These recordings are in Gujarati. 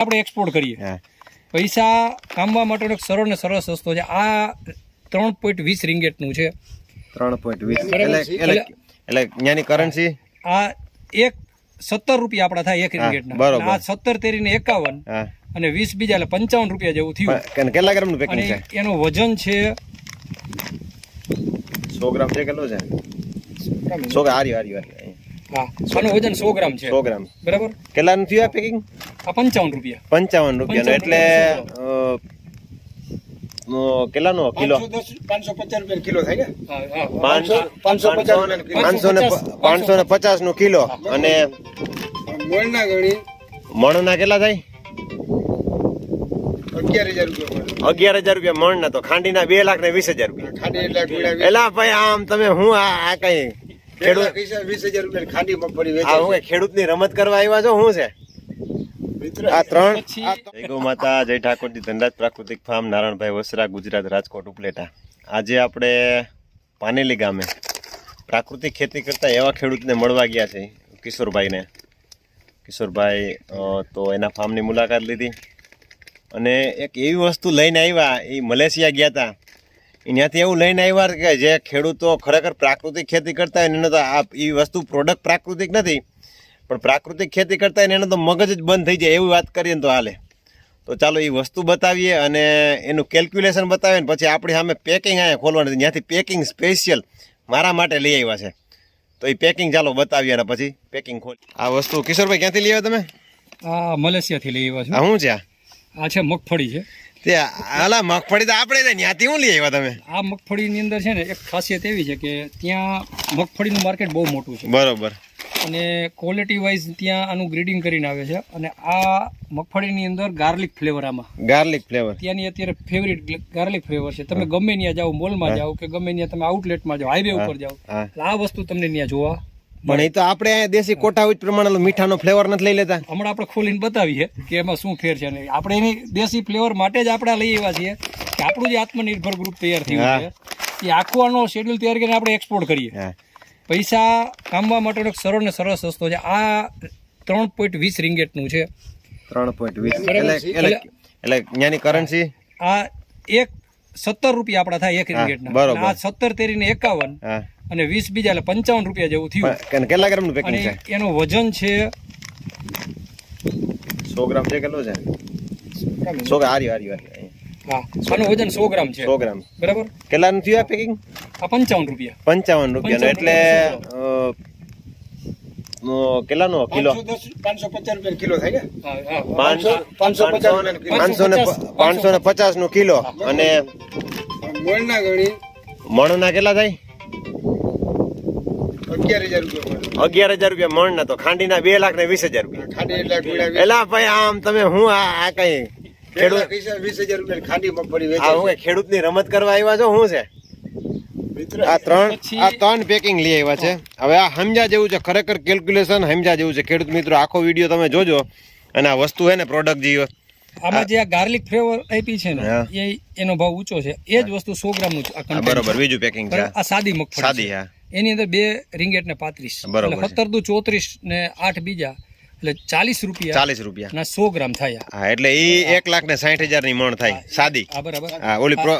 આપણે એક્સપોર્ટ કરીએ પૈસા કામવા માટેનો એક સરળ ને સરળ સસ્તો છે આ 3.20 રિંગેટનું છે 3.20 એટલે ન્યાની કરન્સી આ એક 17 રૂપિયા આપડા થાય એક રિંગેટના આ 17 તેરીને 51 અને 20 બીજા એટલે 55 રૂપિયા જેવું થયું કેટલા ગ્રામનું પેકિંગ છે એનું વજન છે 100 ગ્રામ છે કેટલું છે 100 હારી હા આનું વજન 100 ગ્રામ છે 100 ગ્રામ બરાબર કેટલાનું થયું આ પેકિંગ આ 55 રૂપિયા 55 રૂપિયાનું એટલે કેટલાનો કિલો 550 રૂપિયા કિલો થાય ને 550 નું કિલો અને મણના ગણી મણના કેટલા થાય 11,000 રૂપિયા મણ ના તો ખાંડીના 2,20,000 રૂપિયા ખાંડી એટલે એલા ભાઈ આમ તમે હું આ કઈ ખેડૂત 20,000 રૂપિયા ખાંડી મગફળી આ હું ખેડૂત ની રમત કરવા આવ્યા છો શું છે આ ત્રણ જય ગૌ માતા જય ઠાકોરજી ધનરાજ પ્રાકૃતિક ફાર્મ નારાયણભાઈ વસરા ગુજરાત રાજકોટ ઉપલેટા આજે આપણે પાનેલી ગામે પ્રાકૃતિક ખેતી કરતા એવા ખેડૂતને મળવા ગયા છે કિશોરભાઈ તો એના ફાર્મની મુલાકાત લીધી અને એક એવી વસ્તુ લઈને આવ્યા એ મલેશિયા ગયા હતા ત્યાંથી એવું લઈને આવ્યા કે જે ખેડૂતો ખરેખર પ્રાકૃતિક ખેતી કરતા હોય એને તો આ એ વસ્તુ પ્રોડક્ટ પ્રાકૃતિક નથી પણ પ્રાકૃતિક ખેતી કરતા હોય એનો તો મગજ જ બંધ થઈ જાય એવી વાત કરીએ ને તો હાલે તો ચાલો એ વસ્તુ બતાવીએ અને એનું કેલ્ક્યુલેશન બતાવીએ ને પછી આપણી સામે પેકિંગ અહીંયા ખોલવાનું ત્યાંથી પેકિંગ સ્પેશિયલ મારા માટે લઈ આવ્યા છે તો એ પેકિંગ ચાલો બતાવીએ અને પછી પેકિંગ ખોલી આ વસ્તુ કિશોરભાઈ ક્યાંથી લઈ આવ્યા તમે આ મલેશિયાથી લઈ આવ્યા આ શું છે આ છે મગફળી છે તે હાલા મગફળી તો આપણે ત્યાંથી શું લઈ આવ્યા તમે આ મગફળીની અંદર છે ને એક ખાસિયત એવી છે કે ત્યાં મગફળીનું માર્કેટ બહુ મોટું છે બરોબર અને ક્વોલિટી વાઇઝ ત્યાં આનું ગ્રેડિંગ કરીને આવે છે અને આ મગફળીની અંદર ગાર્લિક ફ્લેવર આમાં ગાર્લિક ફ્લેવર ત્યાંની અત્યારે ફેવરિટ ગાર્લિક ફ્લેવર છે તમે ગમે ત્યાં જાઓ મોલમાં જાઓ કે ગમે ત્યાં તમે આઉટલેટમાં જાઓ હાઈવે ઉપર જાઓ આ વસ્તુ તમને ત્યાં જોવા પણ એ તો આપણે દેશી કોઠા ઉચ્ચ પ્રમાણે મીઠાનો ફ્લેવર નથી લઈ લેતા હમણાં આપણે ખોલીને બતાવીએ કે એમાં શું ફેર છે ને આપણે એની દેશી ફ્લેવર માટે જ આપણે લઈ આવ્યા છીએ કે આપણું જે આત્મનિર્ભર ગ્રુપ તૈયાર થયું છે એ આખું આનો શેડ્યુલ તૈયાર કરીને આપણે એક્સપોર્ટ કરીએ પૈસા કામવા માટેનો એક સરળ ને સરળ સસ્તો છે આ 3.20 રિંગેટનું છે 3.20 એટલે ન્યાની કરન્સી આ એક 17 રૂપિયા આપડા થાય એક રિંગેટના આ 17 તેરીને 51 અને 20 બીજા એટલે 55 રૂપિયા જેવું થયું કેટલા ગ્રામનું પેકિંગ છે એનું વજન છે 100 ગ્રામ છે કેટલું છે 100 હારી હા આનું વજન 100 ગ્રામ છે 100 ગ્રામ બરાબર કેટલાનું થયું આ પેકિંગ આ 55 રૂપિયા 55 રૂપિયાનું એટલે કેટલાનો કિલો 550 રૂપિયા કિલો થાય ને 550 નું કિલો અને મણના ગણી મણના કેટલા થાય 11,000 રૂપિયા મણ ના તો ખાંડીના 2,20,000 રૂપિયા ખાંડી એટલે એલા ભાઈ આમ તમે હું આ કઈ ખેડૂત 20,000 રૂપિયા ખાંડી મગફળી આ હું ખેડૂત ની રમત કરવા આવ્યા છો શું છે આ ત્રણ પેકિંગ લઈ આવ્યા છે હવે આ સમજા જેવું છે ખરેખર કેલ્ક્યુલેશન સમજા જેવું છે ખેડૂત મિત્રો આખો વિડીયો તમે જોજો અને આ વસ્તુ છે ને પ્રોડક્ટ જે આમાં જે આ ગાર્લિક ફ્લેવર આપી છે ને એનો ભાવ ઊંચો છે એ જ વસ્તુ 100 ગ્રામ નું બરોબર બીજું પેકિંગ છે આ સાદી મગફળી સાદી હા એની અંદર 2 રિંગેટ ને 35 એટલે 17 દુ 34 ને 8 બીજા એટલે 40 રૂપિયા ના 100 ગ્રામ થાય હા એટલે ઈ 1,60,000 ની મણ થાય સાદી હા બરાબર હા ઓલી પ્રો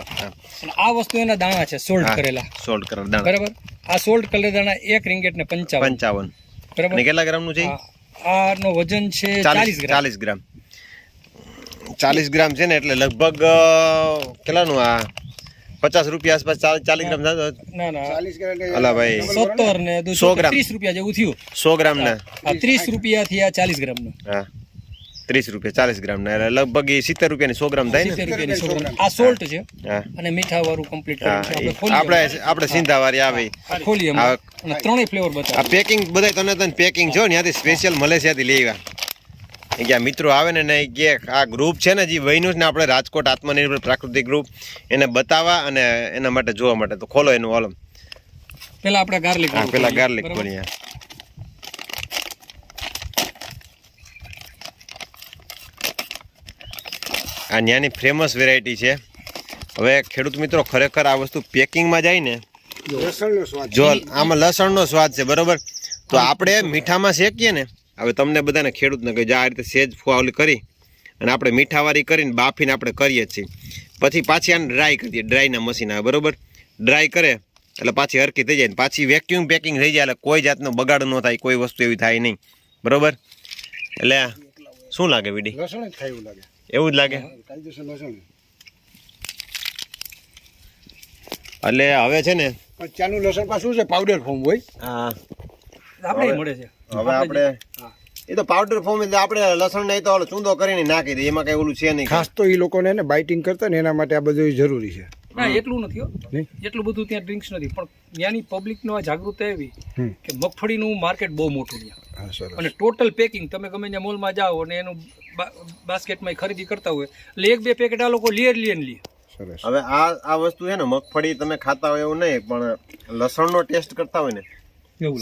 અને આ વસ્તુ એના દાણા છે સોલ્ટ કરેલા દાણા બરાબર આ સોલ્ટ કરેલા દાણા 1 રિંગેટ ને 55 બરાબર ને કેટલા ગ્રામ નું છે આ નો વજન છે 40 ગ્રામ 40 ગ્રામ છે ને એટલે લગભગ કેટલાનું આ 50 રૂપિયા આસપાસ 40 ગ્રામ ના 40 ગ્રામ અલા ભાઈ 17 ને 100 ગ્રામ 30 રૂપિયા જેવું થયું 100 ગ્રામ ના 30 રૂપિયા થી આ 40 ગ્રામ નું હા 30 રૂપિયા 40 ગ્રામ ના એટલે લગભગ 70 રૂપિયાની 100 ગ્રામ થાય ને 70 રૂપિયાની 100 ગ્રામ આ સોલ્ટ છે અને મીઠા વાળું કમ્પ્લીટ આપણે સિંધા વાળી આવે ખોલીએ અને ત્રણેય ફ્લેવર બતાવો આ પેકિંગ બધાય તને પેકિંગ જો ત્યાંથી સ્પેશિયલ મલેશિયાથી લઈ આવ્યા કે મિત્રો આવે ને કે આ ગ્રુપ છે ને જે વહીનું ને આપણે રાજકોટ આત્મનિર્ભર પ્રાકૃતિક ગ્રુપ એને બતાવવા અને એના માટે જોવા માટે તો ખોલો એનું ઓલમ પેલા આપણે ગાર્લિક ખોલીએ આ ન્યાની ફેમસ વેરાયટી છે હવે ખેડૂત મિત્રો ખરેખર આ વસ્તુ પેકિંગમાં જાય ને જો આમાં લસણનો સ્વાદ છે બરોબર તો આપણે મીઠામાં શેકીએ ને હવે તમને બધાને ખેડૂતને કહી આ રીતે સેજ ફુવાવલી કરી અને આપણે મીઠાવાળી કરીને બાફીને આપણે કરીએ જ છીએ. પછી પાછી આને ડ્રાય કરીએ, ડ્રાયના મશીન આવે બરોબર. ડ્રાય કરે એટલે પાછી હરકી થઈ જાય, પાછી વેક્યુમ પેકિંગ થઈ જાય, એટલે કોઈ જાતનો બગાડ ન થાય, કોઈ વસ્તુ એવી થાય નહીં બરોબર. એટલે શું લાગે વીડી? લસણ જ ખાય એવું લાગે. એવું જ લાગે. કાયદેસર લસણ. એટલે હવે છે ને પણ ત્યાંનું લસણ પાછું છે પાવડર ફોર્મ હોય. હા આપણે મળે છે. હવે આપણે એ તો પાવડર ફોર્મ એટલે આપણે લસણ નહીં તો ચૂંદો કરીને નાખી દઈએ, એમાં કઈ ઓલું છે નહીં. ખાસ તો એ લોકોને ને બાઇટિંગ કરતા ને એના માટે આ બધું જરૂરી છે. ના એટલું નથી હો, નહીં? એટલું બધું ત્યાં ડ્રિંક્સ નથી, પણ ત્યાંની પબ્લિકનો આ જાગૃતતા એવી હમ. કે મગફળીનું માર્કેટ બહુ મોટું ત્યાં, હા સરસ. અને ટોટલ પેકિંગ તમે ગમે ત્યાં મોલમાં જાઓ અને એનું બાસ્કેટમાં ખરીદી કરતા હોય એટલે 1-2 પેકેટ આ લોકો લે. સરસ. હવે આ વસ્તુ છે ને મગફળી તમે ખાતા હોય એવું નહીં, પણ લસણનો ટેસ્ટ કરતા હોય ને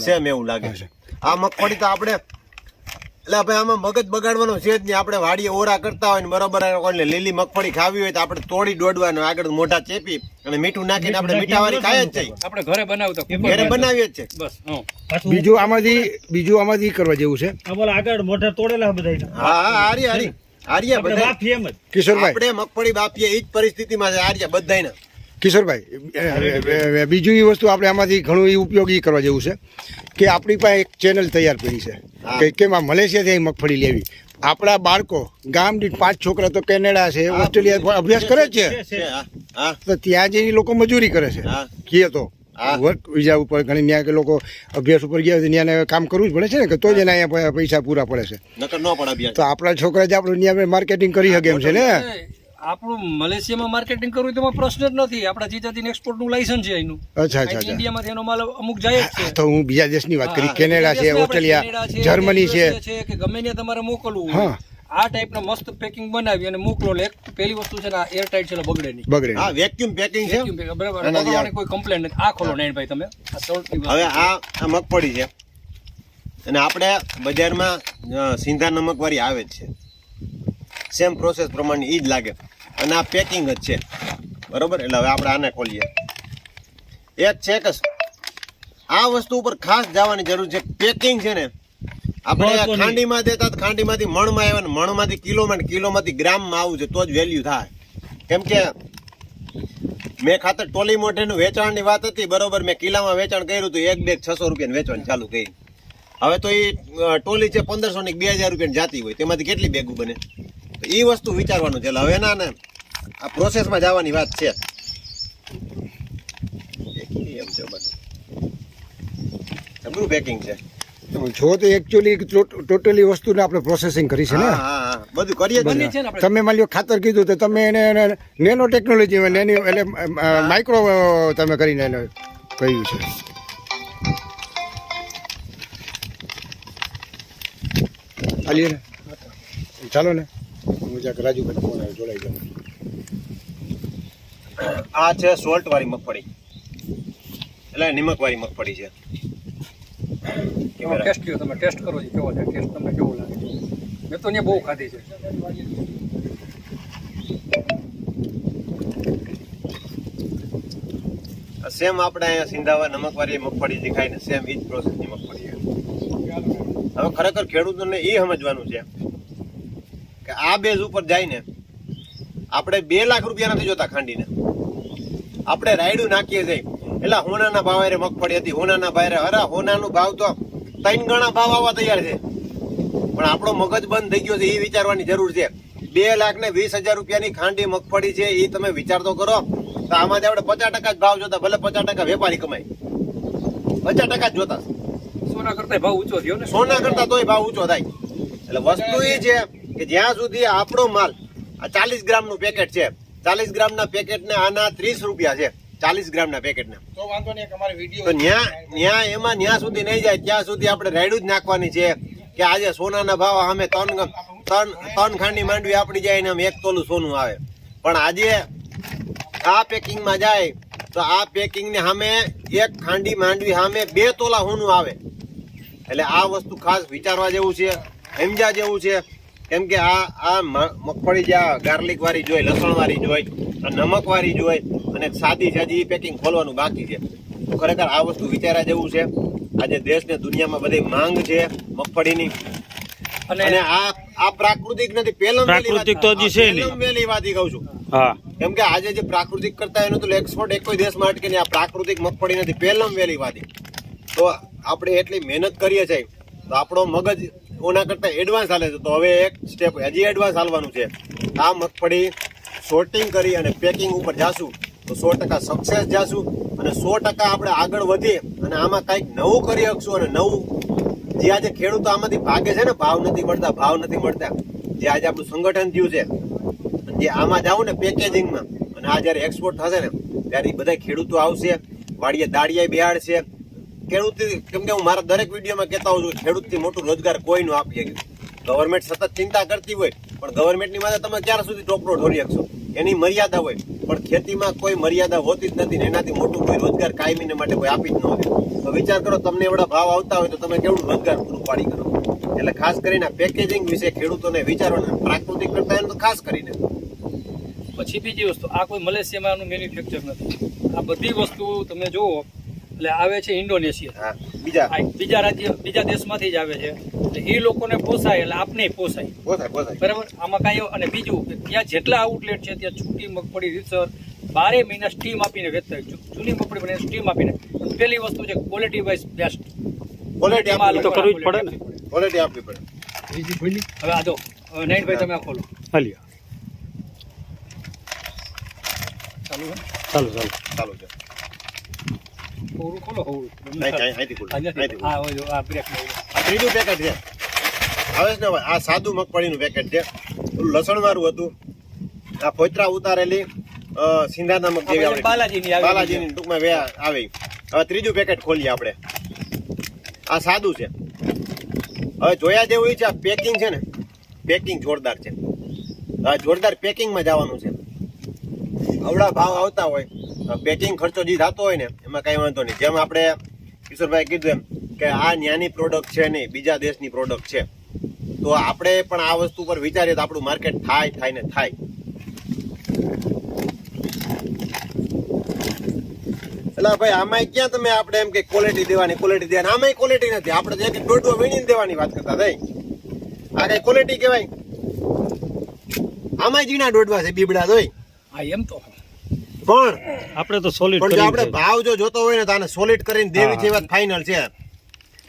સેમ એવું લાગે છે. આ મગફળી તો આપણે એટલે ભાઈ આમાં મગજ બગાડવાનો છે જ નહીં. આપણે વાડીએ ઓરા કરતા હોય ને બરોબર, એટલે લીલી મગફળી ખાવી હોય તો આપણે તોડી દોડવાનું, આગળ મોઢા ચેપી અને મીઠું નાખીને આપણે મીઠાવાળી ખાય જ છે. આપણે ઘરે બનાવતા ઘરે બનાવીએ જ છે. બસ. બીજું આમાંથી કરવા જેવું છે. આગળ મોઢા તોડેલા બધા. હા આર્યા બધા કિશોરભાઈ, આપણે મગફળી બાફીએ એ જ પરિસ્થિતિમાં છે આર્યા બધાયને. કિશોરભાઈ, બીજું એ વસ્તુ આપણે આમાંથી ઘણું ઉપયોગી કરવા જેવું છે કે આપણી પાસે એક ચેનલ તૈયાર કરી છે કે કેમ આ મલેશિયાથી મગફળી લેવી. આપણા બાળકો ગામ દીઠ 5 છોકરા તો કેનેડા છે, ઓસ્ટ્રેલિયા અભ્યાસ કરે છે, હા તો ત્યાં જઈને લોકો મજૂરી કરે છે. હા. કીએ તો વર્ક વિઝા ઉપર ઘણી ત્યાં કે લોકો અભ્યાસ ઉપર ગયા હોય ત્યાં કામ કરવું જ પડે છે ને, કે તો જ એના અહીંયા પૈસા પૂરા પડે છે. નકર ન પડે અભ્યાસ. તો આપણા છોકરા જ આપણે ત્યાં માર્કેટિંગ કરી શકે એમ છે ને. આપણું મલેશિયામાં માર્કેટિંગ કરવું તો એમાં પ્રશ્ન જ નથી. આપણા જીજાજીને એક્સપોર્ટનું લાયસન્સ છે એનું. અચ્છા. ઇન્ડિયામાંથી એનો માલ અમુક જાય જ છે. તો હું બીજા દેશની વાત કરી, કેનેડા છે, ઓસ્ટ્રેલિયા, જર્મની છે કે ગમે ત્યાં તમારે મોકલવું હા. હોય આ ટાઈપના મસ્ત પેકિંગ બનાવી અને મોકલો. પહેલી વસ્તુ છે ને એર ટાઈટ છે, બગડે નહીં. બગડે. હા વેક્યુમ પેકિંગ છે. બરાબર, બગડવાની કોઈ કમ્પ્લેન નથી. આ ખોલો નયનભાઈ તમે. આ સૌથી હવે આ મગફળી છે અને આપણે બજારમાં સિંધા નમકવાળી આવે જ છે, સેમ પ્રોસેસ પ્રમાણે એ જ લાગે અને આ પેકિંગ જ છે બરોબર. એટલે હવે આપણે આને ખોલીએ. એક છે કે આ વસ્તુ ઉપર ખાસ જવાની જરૂર છે. પેકિંગ છે ને આપણે ખાંડીમાં દેતા ખાંડીમાંથી મણમાં આવ્યા ને મણમાંથી કિલોમાં, કિલોમાંથી ગ્રામમાં આવું છે તો જ વેલ્યુ થાય. કેમ કે મેં ખાતર ટોલી મોઢેનું વેચાણની વાત હતી બરોબર, મેં કિલામાં વેચાણ કર્યું હતું, 1 બેગ 600 રૂપિયાનું વેચવાનું ચાલુ કરી. હવે તો એ ટોલી છે 1500 ની 2000 રૂપિયાની જાતી હોય, તેમાંથી કેટલી બેગું બને? તો એ વસ્તુ વિચારવાનું છે. હવે ના આ પ્રોસેસમાં જવાની વાત છે. જબરું પેકિંગ છે. જો તો એકચ્યુઅલી ટોટલી વસ્તુને આપણે પ્રોસેસિંગ કરી છે ને. હા બધું કરીએ બને જ છે ને આપણે. તમે માની લો ખાતર કીધું તો તમે એને નેનો ટેકનોલોજી એટલે માઇક્રો તમે કરીને એને કહ્યું છે. હાલીએ ને, ચાલો ને, હું જ્યાં રાજુ ભાઈ ફોન આવે જોડાઈ જાઉં. આ છે સોલ્ટ વાળી મગફળી, એટલે નિમક વાળી મગફળી છે. એવો ટેસ્ટ લ્યો તમે, ટેસ્ટ કરો છો કેવો છે, ટેસ્ટ તમને કેવો લાગે છે? મેં તો અહીંયા બહુ ખાધી છે. સેમ આપણે અહીંયા સિંધાવા નમકવાળી મગફળી જે ખાય ને સેમ એ જ પ્રોસેસની મગફળી છે. હવે ખરેખર ખેડૂતોને એ સમજવાનું છે કે આ બેઝ ઉપર જાય ને આપણે 2 લાખ રૂપિયા નથી જોતા ખાંડીને, આપણે રાયડું નાખીએ છીએ. એટલે હોનાના ભાવે મગફળી હતી, હોનાના ભાવે અરે હોનાનો ભાવ તો 3 ગણા ભાવ આવવા તૈયાર છે, પણ આપણો મગજ બંધ થઈ ગયો છે. એ વિચારવાની જરૂર છે. 2,20,000 રૂપિયાની ખાંડી મગફળી છે, એ તમે વિચાર તો કરો. તો આમાંથી આપણે 50% જ ભાવ જોતા, ભલે 50% વેપારી કમાય, 50% જ જોતા. સોના કરતા ભાવ ઊંચો થયો ને. સોના કરતા તોય ભાવ ઊંચો થાય. એટલે વસ્તુ એ છે કે જ્યાં સુધી આપણો માલ આ 40 ગ્રામનું પેકેટ છે, 40 ગ્રામના પેકેટને આના 30 રૂપિયા છે, 40 ગ્રામના પેકેટને. તો વાંધો નહીં, અમારે વિડીયો તો ન્યા સુધી નહીં જાય ત્યાં સુધી આપણે રાયડું જ નાખવાની છે કે આજે સોનાના ભાવ સામે 3 ખાંડી માંડવી આપણી જાય ને 1 તોલું સોનું આવે. પણ આજે આ પેકિંગમાં જાય તો આ પેકિંગને સામે 1 ખાંડી માંડવી સામે 2 તોલા સોનું આવે. એટલે આ વસ્તુ ખાસ વિચારવા જેવું છે, સમજ્યા જેવું છે. કેમ કે આ મગફળી જે ગાર્લિક વાળી જોઈ, લસણ વાળી જોઈ, નમક વાળી જોઈ અને સાદી સાદી પેકિંગ ખોલવાનું બાકી છે. તો ખરેખર આ વસ્તુ વિચારવા જેવું છે. આજે દેશ ને દુનિયામાં બધી માંગ છે મગફળીની, અને આ પ્રાકૃતિક નથી, પેલમ પ્રાકૃતિક તો હજી છે નહીં. વેલી વાત ઈ કહું છું. હા કેમ કે આજે જે પ્રાકૃતિક કરતા એનું તો એક્સપોર્ટ એક કોઈ દેશમાં અટકે નહીં. આ પ્રાકૃતિક મગફળી નથી, પેલમ વેલી વાદી. તો આપણે એટલી મહેનત કરીએ છીએ તો આપણો મગજ ઓના કરતા એડવાન્સ હાલે છે. તો હવે એક સ્ટેપ હજી એડવાન્સ હાલવાનું છે. આ મગફળી સોર્ટિંગ કરી અને પેકિંગ ઉપર જાશું તો 100% સક્સેસ જાશું અને 100% આપણે આગળ વધીએ અને આમાં કંઈક નવું કરી શકશું. અને નવું જે આજે ખેડૂતો આમાંથી ભાગે છે ને, ભાવ નથી મળતા, જે આજે આપણું સંગઠન થયું છે, જે આમાં જાવ ને પેકેજિંગમાં, અને આ જ્યારે એક્સપોર્ટ થશે ને ત્યારે બધા ખેડૂતો આવશે, વાડીએ દાળિયા બિહાડશે. ખેડૂત, કેમ કે હું મારા દરેક વિડીયોમાં કહેતા હોઉં છું, ખેડૂતથી મોટું રોજગાર કોઈ નું આપી શક્યું. ગવર્મેન્ટ સતત ચિંતા કરતી હોય પણ ગવર્મેન્ટની માથે તમે ક્યાં સુધી ટોપરો ઢોરી શકશો? એની મર્યાદા હોય, પણ ખેતીમાં કોઈ મર્યાદા હોતી જ નથી ને એનાથી મોટું કોઈ રોજગાર કાયમીને માટે કોઈ આપી જ ન હોય. તો વિચાર કરો, તમને એવડા ભાવ આવતા હોય તો તમે કેવડું રોજગાર પૂરું પાડી કરો. એટલે ખાસ કરીને પેકેજિંગ વિશે ખેડૂતોને વિચારવાનું, પ્રાકૃતિક કરતા એનું તો ખાસ કરીને. પછી બીજી વસ્તુ, આ કોઈ મલેશિયામાં આનું મેન્યુફેક્ચર નથી. આ બધી વસ્તુ તમે જુઓ એટલે આવે છે ઇન્ડોનેશિયા, હા, બીજા બીજા દેશમાંથી જ આવે છે. એટલે એ લોકોને પોસાય એટલે આપને પોસાય. બરાબર. આમાં કાંઈ, અને બીજું કે ત્યાં જેટલા આઉટલેટ છે ત્યાં છૂટી મગફળી રીતસર 12 મહિના સ્ટીમ આપીને વેચતા હોય. જૂની મગફળી બને સ્ટીમ આપીને. પેલી વસ્તુ છે ક્વોલિટી વાઇઝ બેસ્ટ. ક્વોલિટી તો કરવી જ પડે ને. ક્વોલિટી આપવી પડે. બીજી ખુલ્લી હવે આ જો નયનભાઈ તમે આ ખોલો. હાલ્યો ચાલુ છે? ચાલો છે. થોડું ખોલો હોવું. અહીંથી ખોલો. હા હોય આ બ્રેક આ ત્રીજું પેકેટ છે. હવે છે ને, આ સાદું મગફળીનું પેકેટ છે. પેલું લસણ વાળું હતું. આ ફોતરા ઉતારેલી સિંધાના મગ જેવી આવે, બાલાજીની ટૂંકમાં આવે. હવે ત્રીજું પેકેટ ખોલીએ આપણે. આ સાદું છે. હવે જોયા જેવું છે, આ પેકિંગ છે ને, પેકિંગ જોરદાર છે. આ જોરદાર પેકિંગમાં જવાનું છે. અવળા ભાવ આવતા હોય, પેકિંગ ખર્ચો જે થતો હોય ને એમાં કઈ વાંધો નહીં. જેમ આપણે કિશોરભાઈ કીધું એમ કે આ ન્યાની પ્રોડક્ટ છે નહીં, બીજા દેશની પ્રોડક્ટ છે. તો આપણે પણ આ વસ્તુ પર વિચારીએ તો આપણું માર્કેટ થાય ને થાય. એટલે ભાઈ આમાં ક્યાં તમે આપણે એમ કે ક્વોલિટી દેવાની, આમાં ક્વોલિટી નથી. આપણે જે કે દોઢો વીણીને દેવાની વાત કરતા થઈ, આ કઈ ક્વોલિટી કહેવાય? આમાં ઝીણા દોડવા છે, બીબડા હોય. હા એમ તો પણ આપણે તો સોલિડ પણ જો આપણે ભાવ જો જોતો હોય ને તો આને સોલિડ કરીને દેવી છે, વાત ફાઇનલ છે.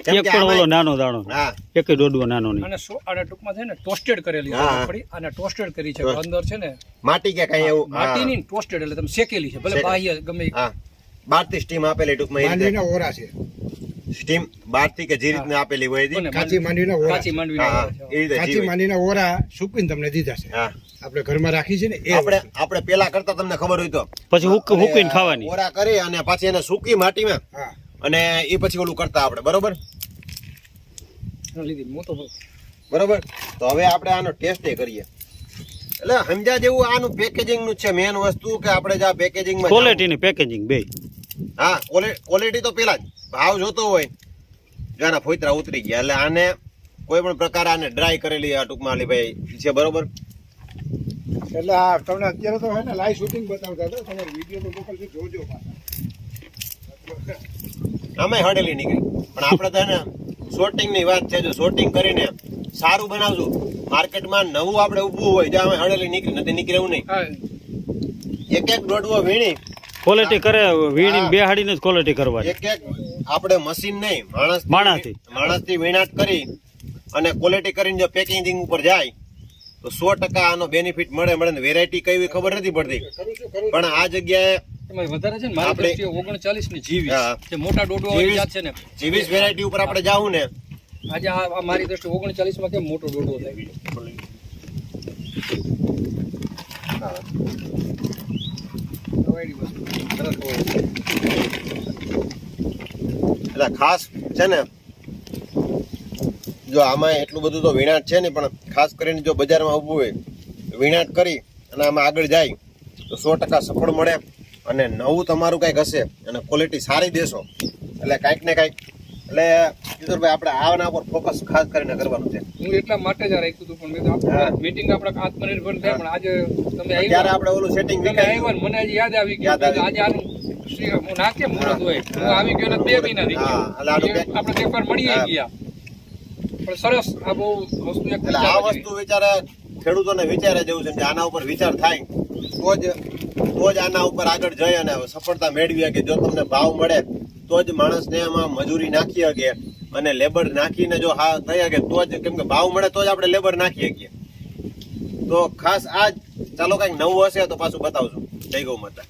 કેમ એક કે પણ ઓલો આમાં- નાનો દાણો, હા, એક દોડવો નાનો નહીં. અને ટૂંકમાં છે ને ટોસ્ટેડ કરેલી હા. મગફળી અને ટોસ્ટેડ કરી છે. અંદર છે ને માટી કે કઈ એવું, માટીની ટોસ્ટેડ એટલે તમે શેકેલી છે. ભલે બાહ્ય ગમે એ. હા, બહારથી સ્ટીમ આપેલી, ટૂંકમાં એ રીતે માંડવીના ઓરા છે, સ્ટીમ બહારથી કે જે રીતના આપેલી હોય એ. કોને? કાચી માંડવીના ઓરા કાચી છે. માંડવી હા, એ રીતે કાચી જીવે. માંડવીના ઓરા સૂકવીને તમને દીધા છે. હા, આપણે ઘરમાં રાખી છે ને એ આપણે પેલા કરતા તમને ખબર હોય તો પછી હુકવીને ખાવાની. ઓરા કરી અને પાછી એને સૂકી માટીમાં હા અને એ પછી ઓલું કરતા આપણે, બરોબર. લીધી મોટો બરોબર. તો હવે આપણે આનો ટેસ્ટ કરીએ. એટલે સમજા જેવું આનું પેકેજિંગ નું છે મેન વસ્તુ, કે આપણે જે પેકેજિંગમાં ક્વોલિટી ને પેકેજિંગ બે. હા, ક્વોલિટી તો પેલા જ. ભાવ જોતો હોય જો આના ફોતરા ઉતરી ગયા એટલે આને કોઈ પણ પ્રકાર આને ડ્રાય કરેલી આ ટૂંકમાં આલી ભાઈ છે, બરોબર. એટલે આ તમને અત્યારે તો હે ને લાઈવ શૂટિંગ બતાવતા હતા, તમારો વિડીયો તો મોકલજો, જોજો પાછા. આમાં હળેલી નીકળી. પણ આપણે તો એને શોર્ટિંગ ની વાત છે. જો શોર્ટિંગ કરીને સારું બનાવશું, માર્કેટમાં નવું આપણે ઊભું હોય, જો આમાં હળેલી નીકળી નથી, નીકળે એવું નહીં. એક દોડવો વીણી ક્વોલિટી કરે, વીણી બેહાડીને જ ક્વોલિટી કરવાની. એક આપણે મશીન નહીં, માણસથી વીણાટ કરી અને ક્વોલિટી કરીને જો પેકેજિંગ ઉપર જાય તો 100% આનો બેનિફિટ મળે ને. વેરાયટી કઈ ખબર નથી પડતી, પણ આ જગ્યાએ એમાં વધારે છે ને મારી આપણે- દ્રષ્ટિએ 39 ની જીવી હા. જે મોટા ડોડો વાળી જાત છે ને, જીવીસ વેરાયટી ઉપર આપણે જાવું ને, આજે આ મારી દ્રષ્ટિએ 39 માં કેમ મોટો ડોડો થાય. એટલે ખાસ છે ને, જો આમાં એટલું બધું તો વીણાટ છે ને, પણ ખાસ કરીને જો બજારમાં ઊભું હોય વીણાટ કરી અને આમાં આગળ જાય તો 100% સફળ મળે. અને નવું તમારું કંઈક હશે અને ક્વોલિટી સારી દેશો એટલે કાંઈક ને કાંઈક. એટલે કિશોરભાઈ આપણે આના પર ફોકસ ખાસ કરીને કરવાનું છે. હું એટલા માટે જ આ રાખ્યું હતું, પણ મેં તો હા. આપણે મીટિંગ આપણે આત્મનિર્ભર થાય, પણ આજે તમે ત્યારે આવ્યા આપણે ઓલું સેટિંગ તમે આવ્યા ને મને આજે યાદ આવી ગયું યાદ આવી. કે આજે આનું હું નાખે મુહૂર્ત હોય. હું આવી ગયો ને 2 મહિના થઈ હા, એટલે આનું ગયા. આપણે એક વાર મળીએ હા. ગયા પણ સરસ આ બહુ વસ્તુ એક એટલે આ વસ્તુ વિચારે ખેડૂતોને વિચારે જેવું છે કે આના ઉપર વિચાર થાય તો જ આના ઉપર આગળ જઈ અને સફળતા મેળવી શકે. જો તમને ભાવ મળે તો જ માણસને એમાં મજૂરી નાખી શકે અને લેબર નાખીને જો હા થઈ શકે તો જ, કેમ કે ભાવ મળે તો જ આપણે લેબર નાખી શકીએ. તો ખાસ આ જ ચાલો કંઈક નવું હશે તો પાછું બતાવજો. જય ગૌ માતા.